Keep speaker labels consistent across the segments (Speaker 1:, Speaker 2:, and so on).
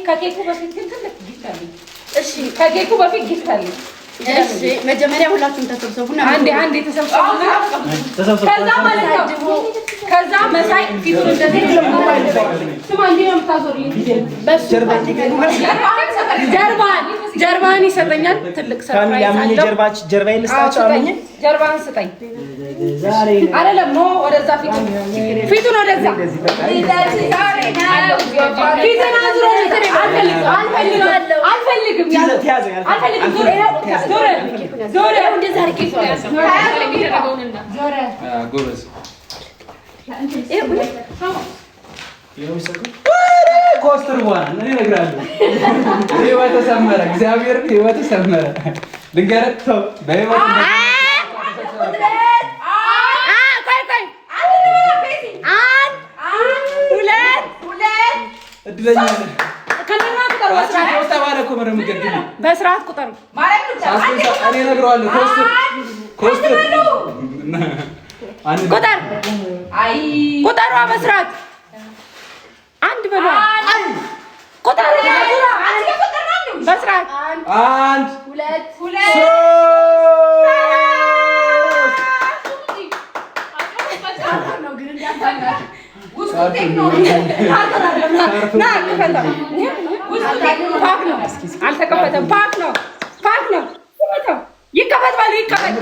Speaker 1: ከኬኩ በፊት ግን ትልቅ ጊፍት አለ። እሺ ከኬኩ በፊት ጊፍት አለ። እሺ መጀመሪያ ሁላችሁም ተሰብሰቡና አንዴ ተሰብሰቡና ከዛ ማለት ነው። ከዛ መሳይ ፊቱን እንደዚህ ስማ እንዴ ነው የምታዞርልኝ? ጀርባን ይሰጠኛል። ትልቅ ሰርፕራይዝ አለ።
Speaker 2: ጀርባዬ ልስጣቸው። አመኝ
Speaker 1: ጀርባን ስጠኝ። ዛሬ አይደለም ነው ወደዛ ፊቱን ወደዛ ፊቱን አዙሮ አልፈልግም ዞረ እንደዛ አርቄ ዞረ ጎበዝ
Speaker 3: ኮስተር በኋላ እኔ እነግራለሁ። ህይወት ተሰመረ፣ እግዚአብሔር ህይወት ተሰመረ። ልንገርህ በህይወት እድለኛ ነህ።
Speaker 1: በስርዓት ቁጠሩ።
Speaker 3: እኔ እነግረዋለሁ። ኮስተር
Speaker 1: ቁጠሯ በስርዓት አንድ በሏ። ቁጠሩ በስርዓት
Speaker 3: አንድ
Speaker 1: ሁለት አልተከፈተም። ፓክ ነው። ይከፈት ባሉ ይከፈት።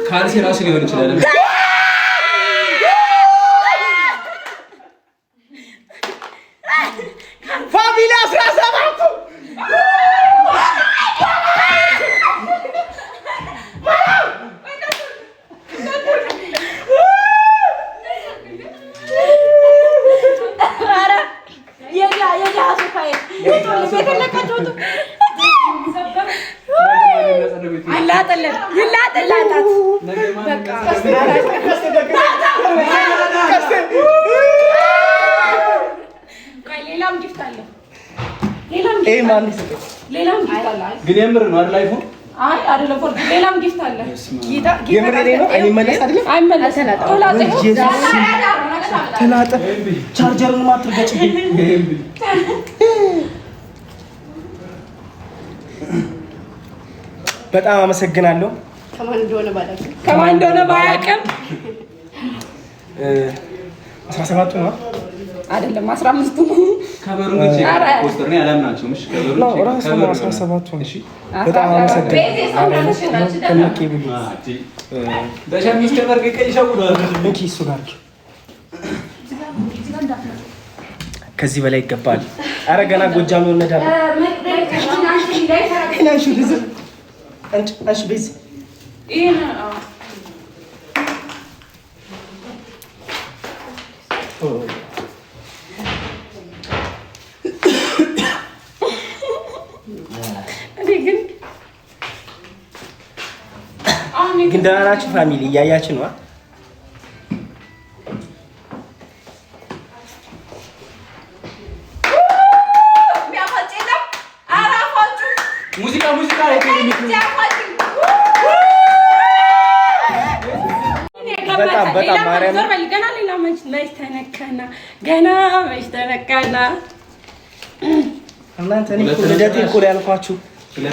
Speaker 3: ካልሲ ራሱ ሊሆን ይችላል።
Speaker 2: ፋሚሊ 17
Speaker 1: ይላጥላታት ሌላም ጊፍት አለ። ሌላም ጊፍት አለ።
Speaker 3: ግን የምር ነው አይደል? አይፎን
Speaker 1: አይ አይደለም። ፎር ሌላም ጊፍት አለ።
Speaker 2: የምር ነው። እኔ መለስ አይደለም
Speaker 1: አይመለስም።
Speaker 2: ተላጠ ቻርጀሩን ማትርገጭ በጣም አመሰግናለሁ።
Speaker 1: ከማን እንደሆነ ባያውቅም
Speaker 2: 17ቱ ነው
Speaker 1: አይደለም 15ቱ
Speaker 3: ከበሩን እቺ ፖስተር ነው ያላምናችሁም። እሺ ከበሩን
Speaker 2: ነው ራሱ 17ቱ ነው። እሺ በጣም አመሰግናለሁ። ከነቂ ቢሉ
Speaker 3: በሸሚዝ ከበርገቀ ይሸውዳል።
Speaker 2: እንኪ እሱ ጋር ከዚህ በላይ ይገባል። አረ ገና ጎጃም ነው እንሄዳለን። አንቺ ቤዝ ግን ደህና ናችሁ ፋሚሊ? እያያችሁ ነው።
Speaker 1: በጣም ማርያም ገና ሌላ መች ተነካና
Speaker 2: እናንተ እኔ ልደቴ እኮ ላይ ያልኳችሁ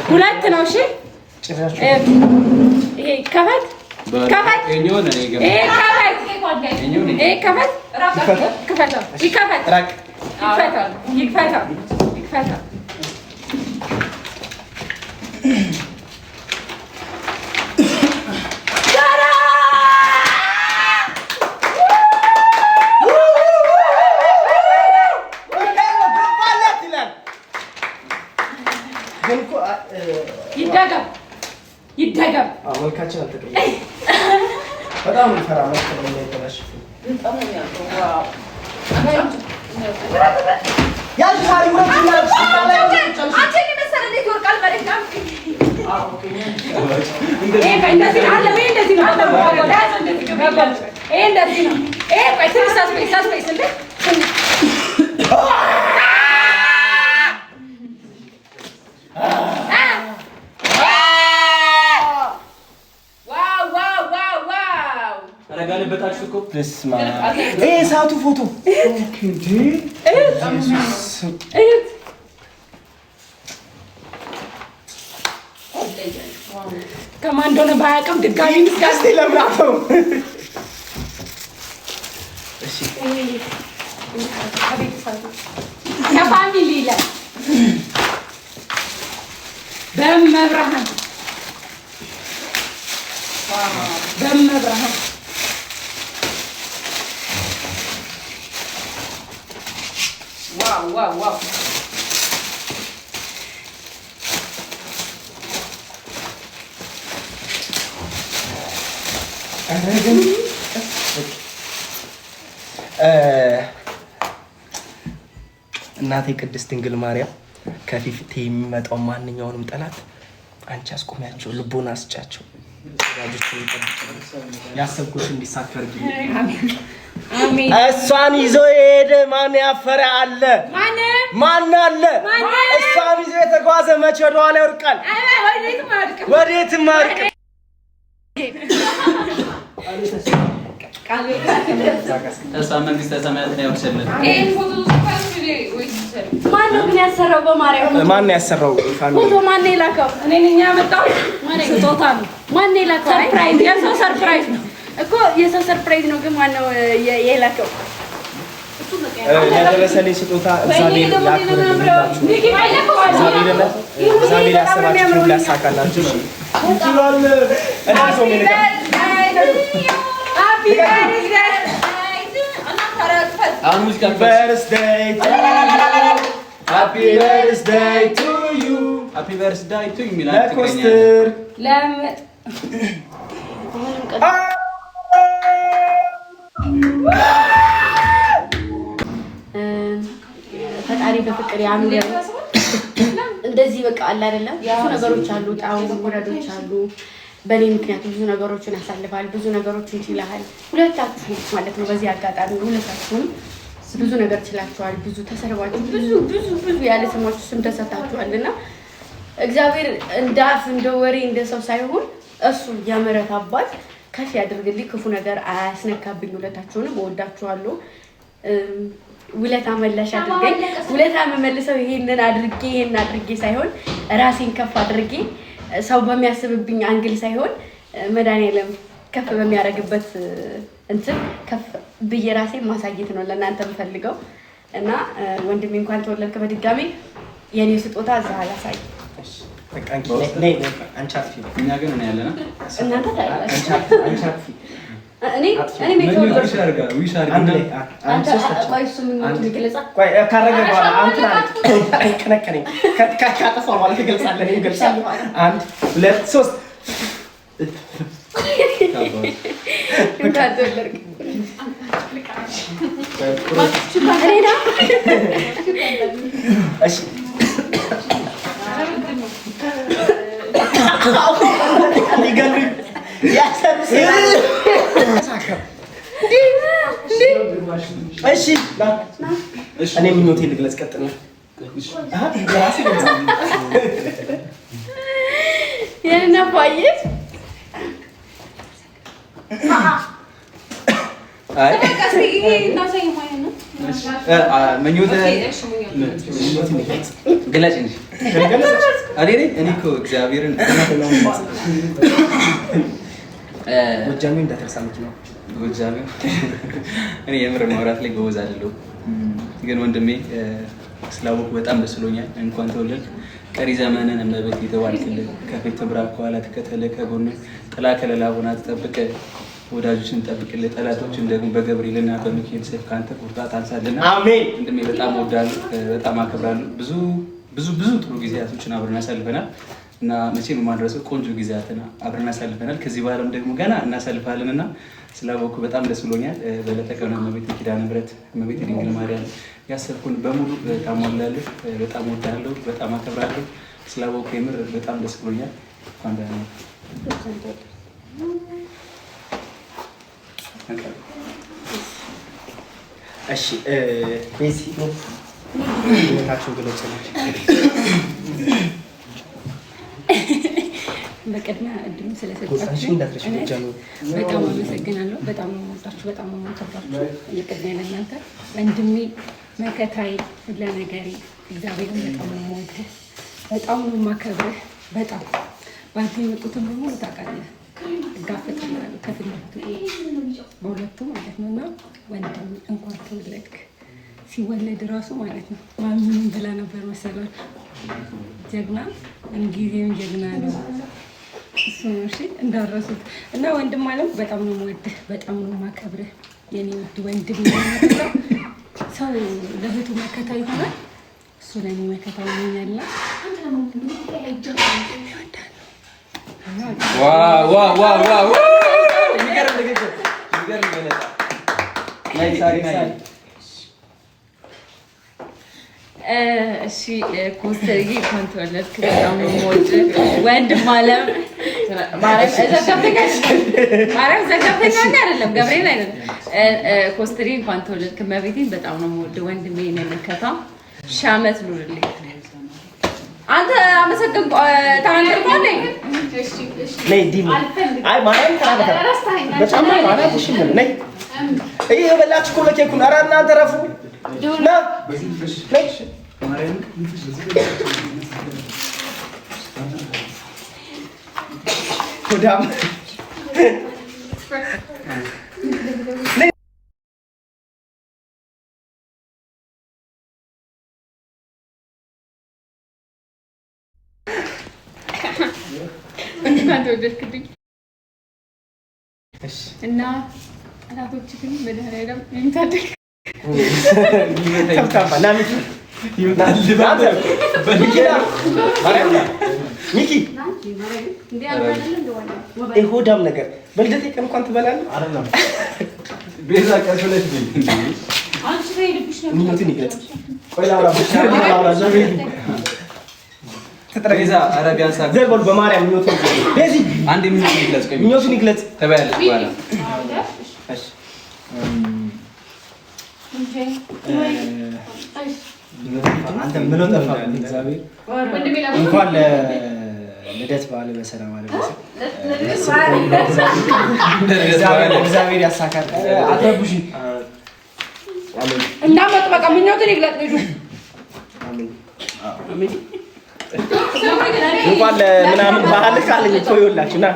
Speaker 1: ሁለት ነው። እሺ ይሄ ከፈት ይደገም
Speaker 2: መልካችን አልተቀየረም። በጣም ፈራ ነው ተበላሽ
Speaker 3: ተጋለበጣችሁ እኮ
Speaker 2: በስመ አብ እሳቱ ፎቶ ኦኬ እንዴ
Speaker 1: ከማን እንደሆነ ባያውቅም ድጋሚ
Speaker 2: እስቲ ለምራፈው እሺ
Speaker 1: ከፋሚሊ ላይ በመብርሃን ዋው
Speaker 2: እናቴ ቅድስት ድንግል ማርያም ከፊት የሚመጣው ማንኛውንም ጠላት አንቺ አስቆሚያቸው፣ ልቦና አስጫቸው፣ ወዳጆችን ያሰብኩት እንዲሳካ አድርጊ። አሜን። እሷን ይዞ የሄደ ማን ያፈረ አለ? ማን አለ? እሷን ይዞ የተጓዘ መቼ ወደ ኋላ ይወድቃል? ወዴትም አይወድቅም።
Speaker 3: ተስፋ መንግስተ ሰማያት ላይ ያወርሰልን።
Speaker 1: ማነው ግን ያሰራው? በማርያም
Speaker 2: ማነው ያሰራው?
Speaker 1: ፎቶ ማነው የላከው? እኔ ነኝ ያመጣሁት። ስጦታ ነው። ማነው የላከው? ሰርፕራይዝ፣ የሰው ሰርፕራይዝ ነው እኮ የሰው ሰርፕራይዝ ነው። ግን ማነው የላከው?
Speaker 2: ያደረሰልኝ ስጦታ እግዚአብሔር ያክብርላችሁ። እግዚአብሔር ያሰባችሁትን ሊያሳካላችሁ ይችላል። Happy birthday to you.
Speaker 3: Happy birthday to you.
Speaker 2: ለኮስተር
Speaker 1: ፈጣሪ በፍቅር ያኑር። እንደዚህ በቃ አለ አይደለም። ብዙ ነገሮች አሉ፣ ጣው ወራዶች አሉ። በኔ ምክንያት ብዙ ነገሮችን ያሳልፋል፣ ብዙ ነገሮችን ይችላል። ሁለታችሁ ማለት ነው። በዚህ አጋጣሚ ሁለታችሁም ብዙ ነገር ችላችኋል፣ ብዙ ተሰርባችሁ፣ ብዙ ያለ ስማችሁ ስም ተሰጣችኋልና እግዚአብሔር እንዳፍ እንደ ወሬ እንደ ሰው ሳይሆን እሱ የምህረት አባት ከፍ ያድርግልኝ፣ ክፉ ነገር አያስነካብኝ። ሁለታችሁንም እወዳችኋለሁ። ውለታ መላሽ አድርገኝ። ውለታ መመልሰው ይሄንን አድርጌ ሳይሆን ራሴን ከፍ አድርጌ ሰው በሚያስብብኝ አንግል ሳይሆን መድኃኒዓለም ከፍ በሚያደርግበት እንትን ከፍ ብዬ ራሴን ማሳየት ነው ለእናንተ የምፈልገው። እና ወንድሜ እንኳን ተወለድክ በድጋሚ የኔ ስጦታ እዛ አላሳይ።
Speaker 2: አንቺ አጥፊ
Speaker 3: እኛ ግን ነው ያለና
Speaker 1: እናንተ ታያላችሁ።
Speaker 2: አንቺ አጥፊ
Speaker 1: እኔ ሜትሮሎጂ
Speaker 2: አንተ
Speaker 1: ቆይ እሱ ምን ይገልጻ?
Speaker 2: ቆይ ካረገ በኋላ አንተ ከነከነኝ ካጠፋ ማለት ይገልጻለህ። ይገልጻል። 1 2 3
Speaker 1: እንታደርግ
Speaker 2: እሺ እሺ እኔ ምኞቴ ልግለጽ። ቀጥል ነው
Speaker 1: የኔና ፋይት
Speaker 3: አይ ግለጭ እንጂ እኔ እኮ እግዚአብሔርን
Speaker 2: ጎጃሜ እንዳትረሳምት ነው።
Speaker 3: ጎጃሜ እኔ የምር ማውራት ላይ ጎበዝ አይደለሁም፣ ግን ወንድሜ ስላወኩ በጣም ደስ ብሎኛል። እንኳን ተወለድክ። ቀሪ ዘመንን እመቤት የተባልክልን ከፊት ትምራ ከኋላ ትከተልህ ከጎን ጥላ ከለላ ሆና ትጠብቅህ ወዳጆችን ጠብቅልህ ጠላቶችን ደግሞ በገብርኤልና በሚካኤል ሰይፍ ካንተ ቁርጣት አንሳልና
Speaker 2: አሜን።
Speaker 3: ወንድሜ በጣም እወዳለሁ፣ በጣም አከብራለሁ። ብዙ ጥሩ ጊዜያቶችን አብረን አሳልፈናል እና መቼም የማንረሳው ቆንጆ ጊዜያትን አብረን አሳልፈናል። ከዚህ በኋላም ደግሞ ገና እናሳልፋለን እና ስላወኩ በጣም ደስ ብሎኛል። በዕለተ ቀኑ እመቤቴ ኪዳነ ምሕረት እመቤቴ ድንግል ማርያም ያሰብኩን በሙሉ ታሟላለህ። በጣም እወዳለሁ፣ በጣም አከብራለሁ። ስላወኩ የምር በጣም ደስ ብሎኛል። እንኳን ደህና ነህ።
Speaker 2: እሺ ቤዚ ታችሁ ግለጽ ነው።
Speaker 1: በቅድሚያ እድሉን ስለሰጣችሁ በጣም አመሰግናለሁ። በጣም ነው የምወዳችሁ፣ በጣም ነው የማከብራችሁ። የቅድሚያ ለእናንተ ወንድሜ መከታዬ፣ ሁሉ ነገሬ እግዚአብሔርን በጣም ነው የምወድህ፣ በጣም ነው የማከብርህ። በጣም ባንተ የመጡትን በሙሉ ታውቃለህ፣ እጋፈጥልሃለሁ ከፊት ለፊቱ በሁለቱ ማለት ነው። እና ወንድሜ እንኳን ተወለድክ። ሲወለድ ራሱ ማለት ነው ማሚን ብላ ነበር መሰላችሁ። ጀግና እንጊዜም ጀግና ነው እሱ ነው። እሺ እንዳረሱት እና ወንድም ማለት በጣም ነው የምወድህ፣ በጣም ነው የማከብርህ የኔ ውድ ወንድም ነው። ሰው ለእህቱ መከታ ይሆናል፣ እሱ ለኔ መከታ ሆኛል።
Speaker 3: ዋው ዋው ዋው ዋው ይገርም ንግግር ይገርም ገለጻ ናይ ሳሪ ናይ
Speaker 1: እሺ ኮስተርዬ እንኳን ተወለድክ። በጣም ነው የምወድህ ወንድም አለም ማርያም ዘጋብተኛ አይደለም ገብርኤል አይደለም። ኮስተርዬ እንኳን ተወለድክ። መቤቴን በጣም ነው የምወድህ ወንድሜ ነው መከታ። ሺህ ዓመት ኑርልኝ። አንተ አመሰግን ታንደርኳለ
Speaker 2: ነይ ዲሙ አይ ማርያም ተራበተ በጣም ማለት እሺ ነይ እይ የበላችሁ እኮ ለኬኩን። ኧረ እናንተ ረፉ ና ነይ ኮዳም
Speaker 1: እንኳን ተወለድክልኝ እና ጠላቶች ግን መድኃኒዓለም የሚታደግ
Speaker 2: ሆዳም ነገር በልደቴ ቀን እንኳን ትበላለህ። ምኞትን ይግለጽ። ዘርበሉ በማርያም ምኞቱን ይግለጽ።
Speaker 4: አንተ ምን ጠፋ? እግዚአብሔር እንኳን ለልደት በዓል በሰላም አደረሰ። እግዚአብሔር ያሳካል። አትረብሺ
Speaker 1: እንዳመጥ በቃ ምኞትን ይግለጽ ልጁ።
Speaker 2: እንኳን ለምናምን ባህል ካለኝ እኮ ይኸውላችሁ ና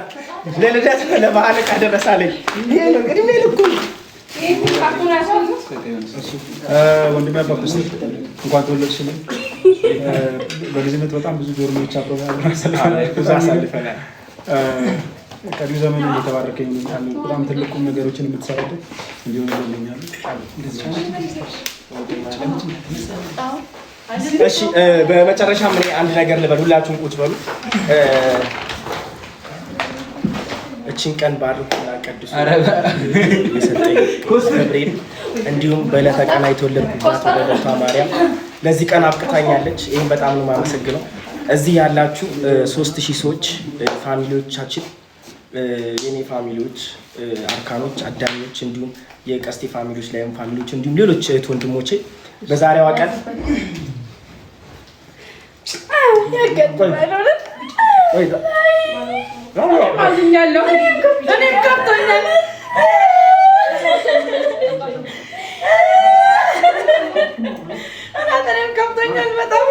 Speaker 2: ለልደት ለባህል ካደረሳለኝ ይሄ ነው እንግዲህ ሜልኩ
Speaker 4: ወንድሜ አባኩስ እንኳን ተወለድሽልኝ። በልጅነት በጣም ብዙ ጆርኖች አሳልፈናል። ቀሪው ዘመን የተባረከኝ በጣም ትልቁም ነገሮችን የምትሰራበት እንዲሆን ይለኛል።
Speaker 2: እሺ በመጨረሻ ምን አንድ ነገር ልበል። ሁላችሁም ቁጭ በሉ። እቺን ቀን ባርኩና ቀድሱ የሰጠኝ ገብርኤል እንዲሁም በዕለተ ቀን የተወለድኩባት ወለደቷ ማርያም ለዚህ ቀን አብቅታኛለች። ይህም በጣም ነው የማመሰግነው። እዚህ ያላችሁ 3000 ሰዎች ፋሚሊዎቻችን፣ የኔ ፋሚሊዎች፣ አርካኖች፣ አዳኞች እንዲሁም የቀስቴ ፋሚሊዎች ላይም ፋሚሊዎች እንዲሁም ሌሎች እህት ወንድሞቼ በዛሬዋ ቀን
Speaker 1: አዝኛለሁ። እኔም ከብቶኛል። እኔም ከብቶኛል በጣም